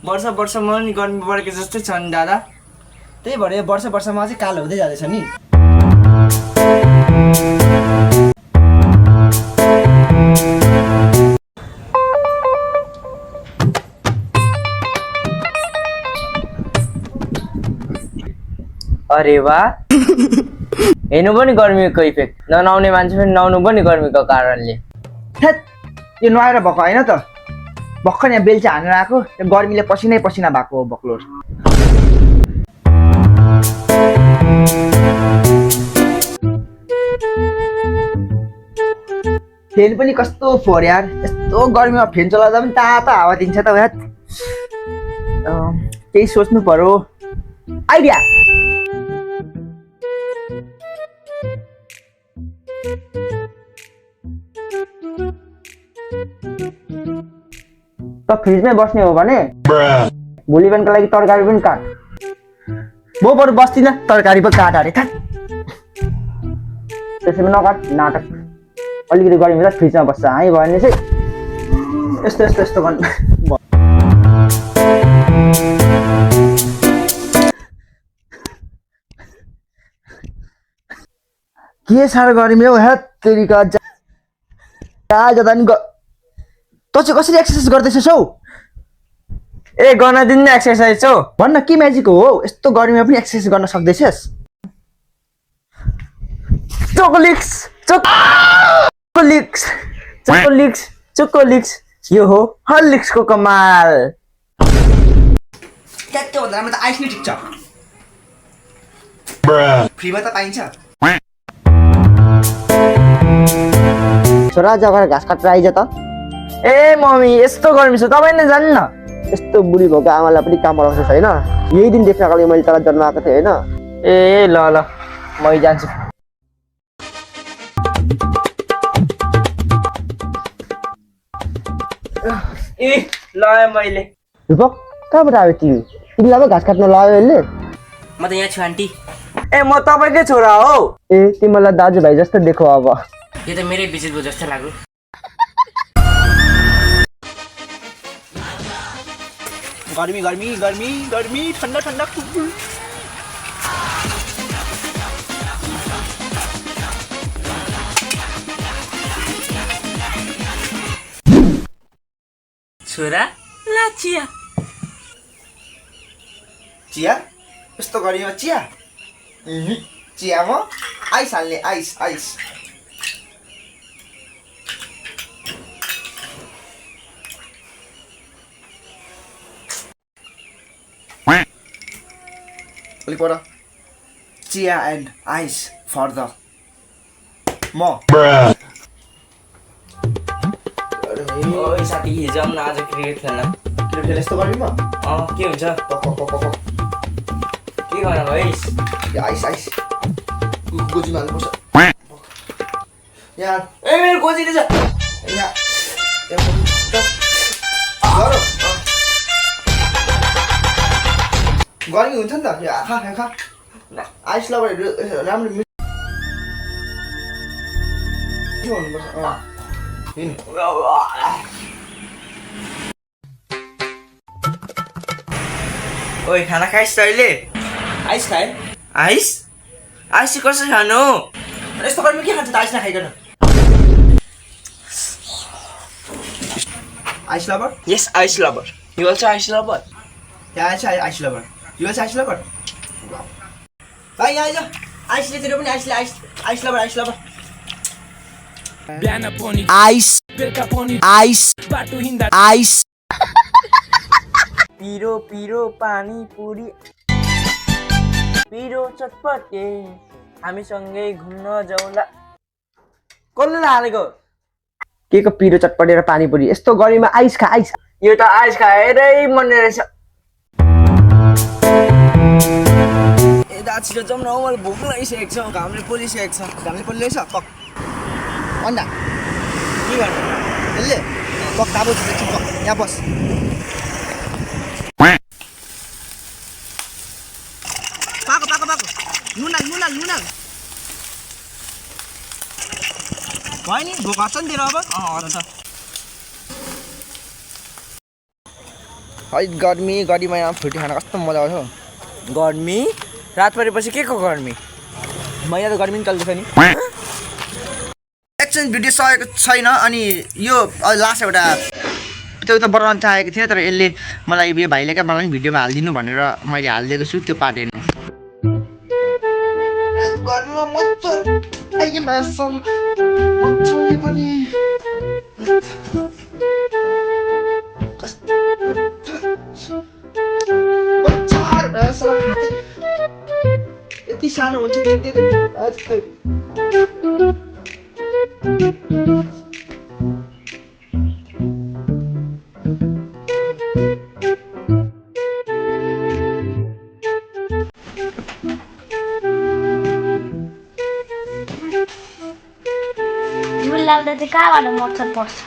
वर्षमा नि गर्मी बढेको जस्तै छ नि दादा। त्यही भएर वर्षमा चाहिँ कालो हुँदै जाँदैछ नि। अरे वाह हेर्नु पनि गर्मीको इफेक्ट। ननुहाउने मान्छे पनि नुहाउनु पनि गर्मीको कारणले। थेत यो नुहाएर भएको होइन त, भर्खर यहाँ बेलचा हानेर आएको, त्यो गर्मीले पसिनै पसिना भएको हो बक्लोर। फेन पनि कस्तो फोहोर यार, यस्तो गर्मीमा फेन चलाउँदा पनि तातो हावा दिन्छ त यार। केही सोच्नु पर्यो, आइडिया। त फ्रिजमै बस्ने हो भने भोलि बिहानको लागि तरकारी पनि काट। म बरु बस्दिनँ, तरकारी पो काट अरे। त्यसैमा नकाट, नाटक। अलिकति गर्मी हुँदा फ्रिजमा बस्छ, है भयो भने चाहिँ यस्तो गर्नु। के साह्रो गर्मी हौ हेत तेरिका। जाँदा नि त चाहिँ कसरी एक्सर्साइज गर्दैछस् हौ? ए गर्न दिन्न एक्सर्साइज हौ। भन्न के म्याजिक हो यस्तो गर्मीमा पनि एक्सर्साइज गर्न सक्दैछस्? चोकोलिक्स यो हो हर्लिक्सको कमाल। ट्याक्क भन्दा राम्रो त आइस नै ठिक छ। फ्रीमा त पाइन्छ। छोरा जग्गा घाँस काटेर आइज त। ए मम्मी यस्तो गर्मी छ तपाईँ नै जान्नु न। यस्तो बुढी भएको आमालाई पनि काम बनाउँछ छैन। यही दिन देख्नको लागि मैले तँलाई जन्माएको थिएँ होइन। ए ल मै जान्छु। ए लगायो मैले। रूपक कहाँबाट आयो तिमीलाई पो घाँस काट्न लगायो यसले? म त यहाँ छु आन्टी। ए म तपाईँकै छोरा हो। ए तिमीलाई दाजुभाइ जस्तो देखो अब। यो त मेरै बिजुल भयो जस्तो लाग्यो। गर्मी ठन्डा छोरा ला चिया। चिया यस्तो गर्मीमा चिया? चियामा आइस हाल्ने, आइस। अलिक पर चिया एन्ड आइस फर द म। ओइ साथी हिजो आउन आज क्रिकेट खेल्न। क्रिकेट खेल यस्तो गर्मीमा? के हुन्छ? के गर्न भइस? आइस गोजीमा हाल्नुपर्छ यहाँ। ए मेरो गोजीले छ यहाँ। गर्मी हुन्छ नि त। खा आइस लभरहरू राम्रो मिठो हुनुपर्छ। ओइ खाना खाइस् तैँले? आइस खाए? आइस कसरी खानु? यस्तो गर्मी के खान्छ त आइस नखाइकन? Ice lover? Yes ice lover. You also ice lover? यहाँ छ ice lover. You also ice lover? भाइ यहाँ आइज। आइसले तेरो पनि आइस लभर। आइस पिरो पानी पुरी पिरो चटपटे हामीसँगै घुम्न जाउला। कसले हालेको? के को पिरो चटपटे र पानीपुरी? यस्तो गर्मीमा आइस खा। यो त आइस खाएरै मन रहेछ। ए दा छिटो जाउँ न, मलाई भोक लागिसकेको छ। घामले पोलिसकेको छ। अन्डा के गर्नु? यसले पक्काबो यहाँ बस। पाको नुन भयो नि। भोक हट्छ नि तेरो अब? हट्छ। है गर्मी महिनामा फ्रुटी खान कस्तो मजा आउँछ हौ। गर्मी रात परेपछि के को गर्मी महिना त गर्मी नि चल्दैछ नि। एकछिन भिडियो सकेको छैन अनि यो लास्ट एउटा त्यो त बनाउन चाहेको थिएँ तर यसले मलाई यो भाइले क्या मलाई भिडियोमा हालिदिनु भनेर मैले हालिदिएको छु त्यो पार्ट हेर्नु। गर्मीमा मज्जा आइरहेछ मज्जाले पनि यति सानो हुन्छ लाग्दा चाहिँ कहाँबाट मच्छर पर्छ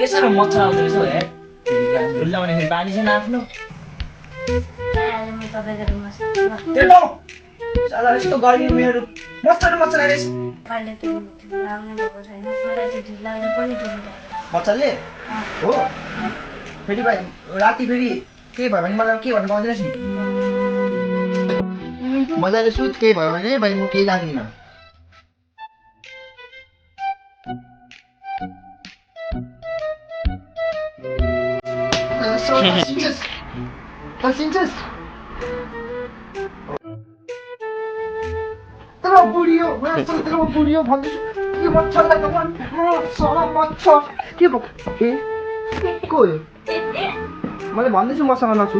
यसरी मच्छर आउँदो रहेछ हे झुल्ला भने बानी छैन आफ्नो तपाईँको रुममा त्यो साला यस्तो गर्मी मेरो मच्छर आइरहेछ अहिले त लाग्ने भएको छैन मलाई चाहिँ ढिलो लाग्ने पनि ढिलो लाग्यो मच्छरले हो फेरि भाइ राति फेरि के भयो भने मलाई के भन्नु पाउँदैनस् नि मजाले सुत केही भयो भने भाइ म केही लाग्दिनँ। तेरो बुढियो भन्दैछु के मच्छर लाग्छ मच्छर के भयो ए को हो मैले भन्दैछु मसँग नछु।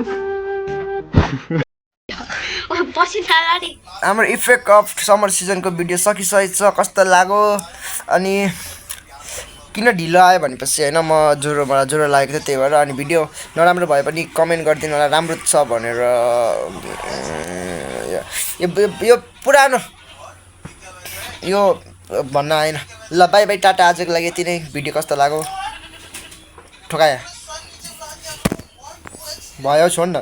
हाम्रो इफेक्ट अफ समर सिजनको भिडियो सकिसकेको छ कस्तो लाग्यो अनि किन ढिलो आयो भनेपछि होइन मलाई ज्वरो लागेको थियो त्यही भएर अनि भिडियो नराम्रो भए पनि कमेन्ट गरिदिनु होला राम्रो छ भनेर। यो पुरानो यो भन्न आएन ल बाई बाई टाटा आजको लागि यति नै भिडियो कस्तो लाग्यो ठोकाया भयो छोड न।